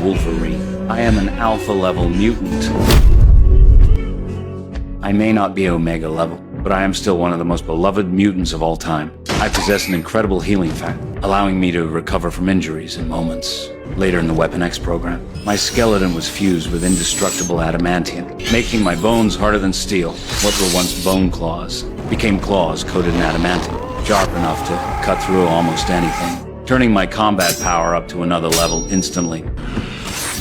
Wolverine. I am an alpha level mutant. I may not be Omega level, but I am still one of the most beloved mutants of all time. I possess an incredible healing factor, allowing me to recover from injuries in moments. Later in the Weapon X program, my skeleton was fused with indestructible adamantium, making my bones harder than steel. What were once bone claws became claws coated in adamantium, sharp enough to cut through almost anything, turning my combat power up to another level instantly.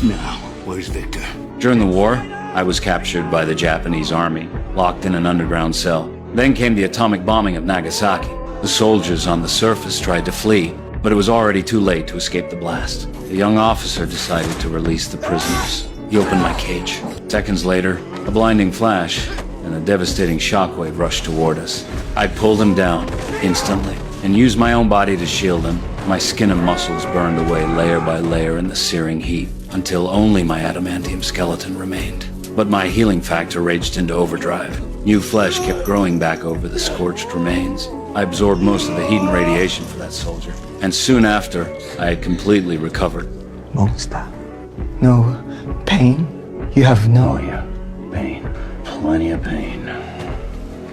Now, where's Victor? During the war, I was captured by the Japanese army, locked in an underground cell. Then came the atomic bombing of Nagasaki. The soldiers on the surface tried to flee, but it was already too late to escape the blast. The young officer decided to release the prisoners. He opened my cage. Seconds later, a blinding flash and a devastating shockwave rushed toward us. I pulled him down instantly and used my own body to shield him. My skin and muscles burned away layer by layer in the searing heat, until only my adamantium skeleton remained. But my healing factor raged into overdrive. New flesh kept growing back over the scorched remains. I absorbed most of the heat and radiation for that soldier, and soon after, I had completely recovered. Monster. No pain? You have no... Oh yeah, pain. Plenty of pain.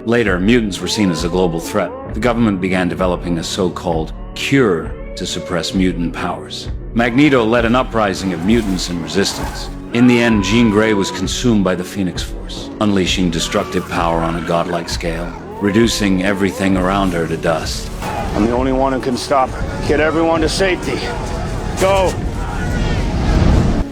Later, mutants were seen as a global threat. The government began developing a so-called cure to suppress mutant powers. Magneto led an uprising of mutants and resistance. In the end, Jean Grey was consumed by the Phoenix Force, unleashing destructive power on a godlike scale, reducing everything around her to dust. I'm the only one who can stop her. Get everyone to safety. Go!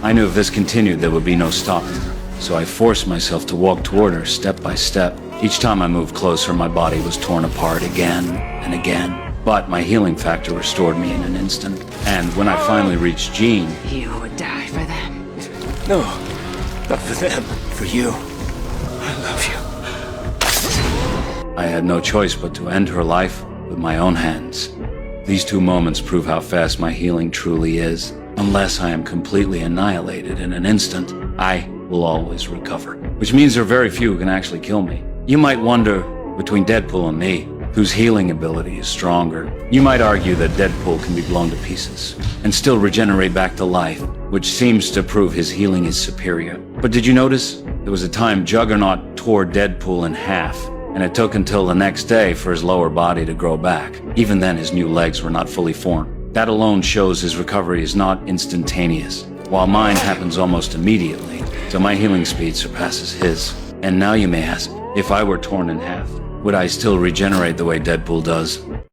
I knew if this continued, there would be no stopping her. So I forced myself to walk toward her step by step. Each time I moved closer, my body was torn apart again and again. But my healing factor restored me in an instant. And when I finally reached Jean... You would die for them. No, not for them. For you. I love you. I had no choice but to end her life with my own hands. These two moments prove how fast my healing truly is. Unless I am completely annihilated in an instant, I will always recover. Which means there are very few who can actually kill me. You might wonder, between Deadpool and me, whose healing ability is stronger. You might argue that Deadpool can be blown to pieces and still regenerate back to life, which seems to prove his healing is superior. But did you notice? There was a time Juggernaut tore Deadpool in half, and it took until the next day for his lower body to grow back. Even then, his new legs were not fully formed. That alone shows his recovery is not instantaneous, while mine happens almost immediately, so my healing speed surpasses his. And now you may ask, if I were torn in half, would I still regenerate the way Deadpool does?